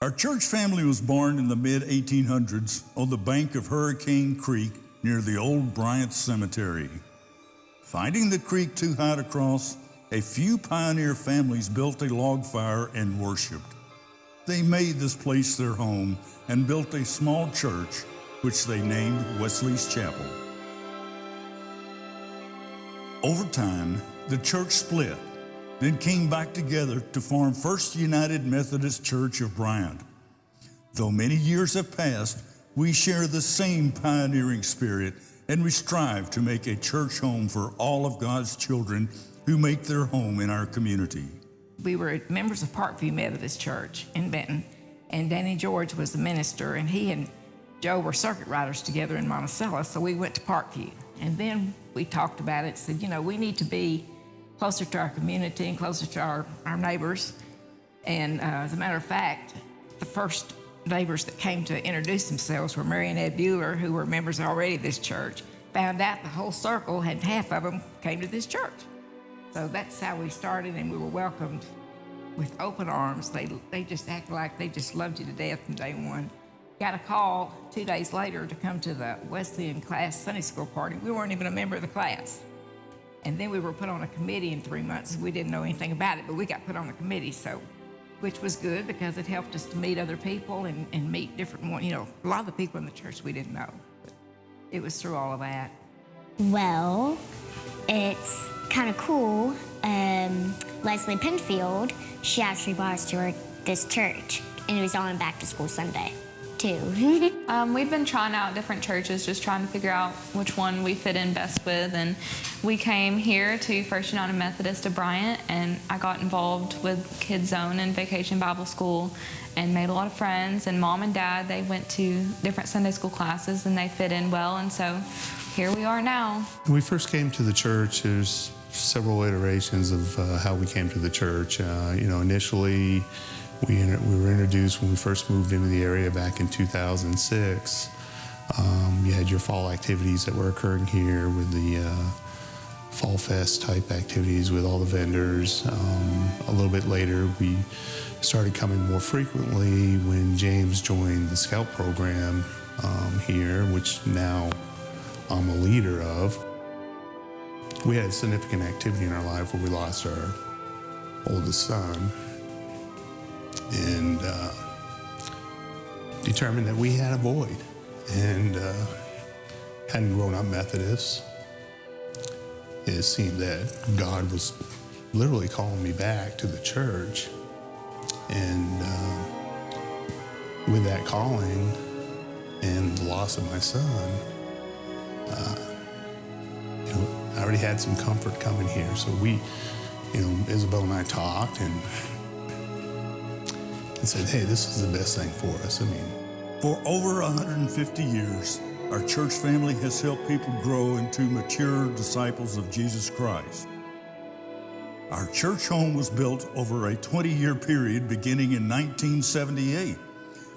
Our church family was born in the mid-1800s on the bank of Hurricane Creek near the old Bryant Cemetery. Finding the creek too high to cross, a few pioneer families built a log fire and worshiped. They made this place their home and built a small church, which they named Wesley's Chapel. Over time, the church split, then came back together to form First United Methodist Church of Bryant. Though many years have passed, we share the same pioneering spirit, and we strive to make a church home for all of God's children who make their home in our community. We were members of Parkview Methodist Church in Benton, and Danny George was the minister, and he and Joe were circuit riders together in Monticello, so we went to Parkview. And then we talked about it, said, you know, we need to be closer to our community and closer to our neighbors. And as a matter of fact, the first neighbors that came to introduce themselves were Mary and Ed Bueller, who were members already of this church. Found out the whole circle, and half of them came to this church. So that's how we started, and we were welcomed with open arms. They just acted like they just loved you to death from day one. Got a call 2 days later to come to the Wesleyan class Sunday school party. We weren't even a member of the class. And then we were put on a committee in 3 months. We didn't know anything about it, but we got put on the committee, so, which was good because it helped us to meet other people and meet different ones. You know, a lot of the people in the church we didn't know. But it was through all of that. Well, it's kind of cool. Leslie Penfield, she actually brought us to this church, and it was on Back to School Sunday, too. We've been trying out different churches, just trying to figure out which one we fit in best with, and we came here to First United Methodist of Bryant, and I got involved with Kids Zone and Vacation Bible School and made a lot of friends, and Mom and Dad, they went to different Sunday school classes and they fit in well, and so here we are now. When we first came to the church, there's several iterations of how we came to the church. Initially, we were introduced when we first moved into the area back in 2006. You had your fall activities that were occurring here with the Fall Fest type activities with all the vendors. A little bit later, we started coming more frequently when James joined the Scout program here, which now I'm a leader of. We had significant activity in our life where we lost our oldest son, and determined that we had a void, and hadn't grown up Methodist. It seemed that God was literally calling me back to the church, and with that calling and the loss of my son, I already had some comfort coming here. So we, Isabel and I talked and said, hey, this is the best thing for us. For over 150 years, our church family has helped people grow into mature disciples of Jesus Christ. Our church home was built over a 20-year period beginning in 1978.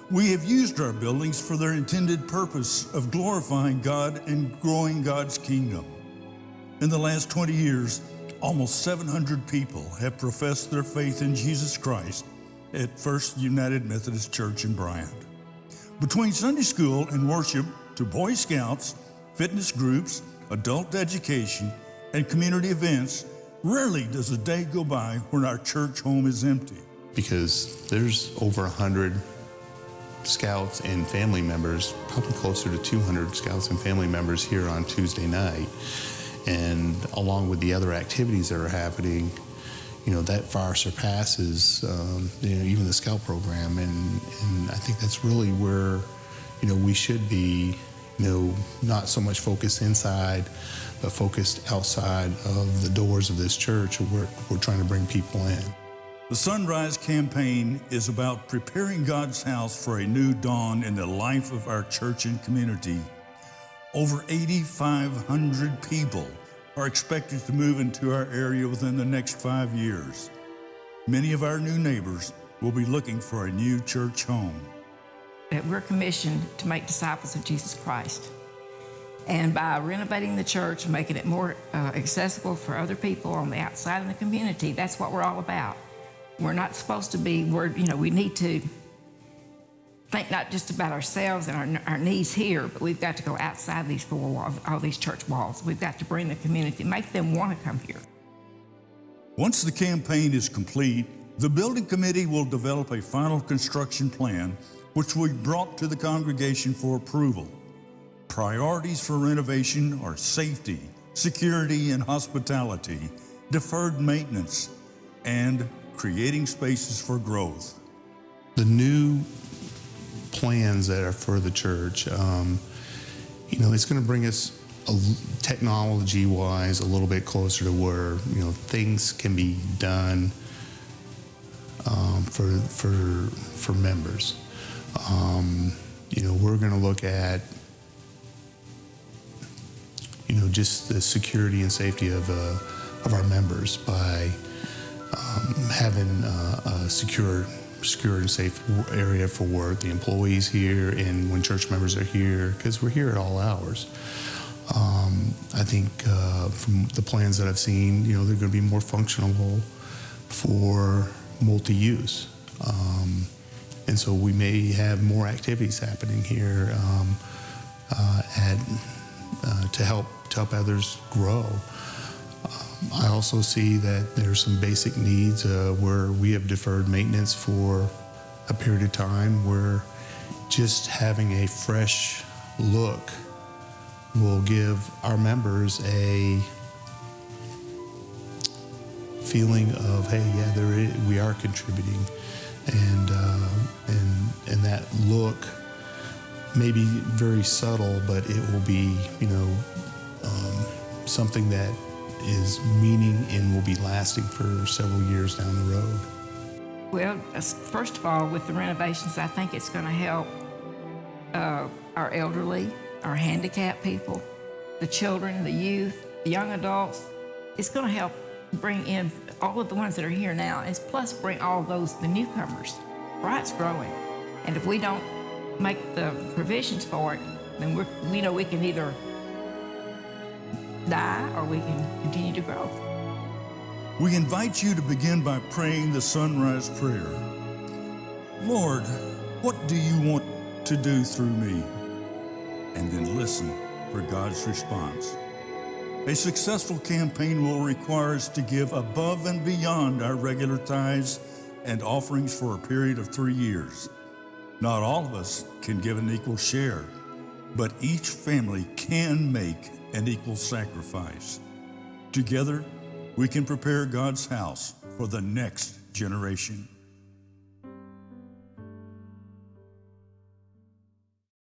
We have used our buildings for their intended purpose of glorifying God and growing God's kingdom. In the last 20 years, almost 700 people have professed their faith in Jesus Christ at First United Methodist Church in Bryant. Between Sunday school and worship to Boy Scouts, fitness groups, adult education, and community events, rarely does a day go by when our church home is empty. Because there's over 100 Scouts and family members, probably closer to 200 Scouts and family members here on Tuesday night. And along with the other activities that are happening, that far surpasses, even the Scout program. And I think that's really where, we should be, not so much focused inside, but focused outside of the doors of this church. We're trying to bring people in. The Sunrise Campaign is about preparing God's house for a new dawn in the life of our church and community. Over 8,500 people are expected to move into our area within the next 5 years. Many of our new neighbors will be looking for a new church home. That we're commissioned to make disciples of Jesus Christ. And by renovating the church and making it more accessible for other people on the outside of the community, that's what we're all about. We're not supposed to be, we need to think not just about ourselves and our needs here, but we've got to go outside these four walls, all these church walls. We've got to bring the community, make them want to come here. Once the campaign is complete, the building committee will develop a final construction plan, which will be brought to the congregation for approval. Priorities for renovation are safety, security, and hospitality, deferred maintenance, and creating spaces for growth. The new plans that are for the church, it's going to bring us technology-wise a little bit closer to where things can be done for members. We're going to look at just the security and safety of our members by having a secure and safe area for work, the employees here, and when church members are here, because we're here at all hours. I think from the plans that I've seen, they're going to be more functional for multi-use. And so we may have more activities happening here to help others grow. I also see that there's some basic needs where we have deferred maintenance for a period of time, where just having a fresh look will give our members a feeling of, hey, yeah, we are contributing, and that look may be very subtle, but it will be, something that is meaning and will be lasting for several years down the road. Well, first of all, with the renovations, I think it's going to help our elderly, our handicapped people, the children, the youth, the young adults. It's going to help bring in all of the ones that are here now, and plus bring all the newcomers. Bright's growing, and if we don't make the provisions for it, then we can either die or we can continue to grow. We invite you to begin by praying the sunrise prayer. Lord, what do you want to do through me? And then listen for God's response. A successful campaign will require us to give above and beyond our regular tithes and offerings for a period of 3 years. Not all of us can give an equal share, but each family can make an equal sacrifice. Together, we can prepare God's house for the next generation.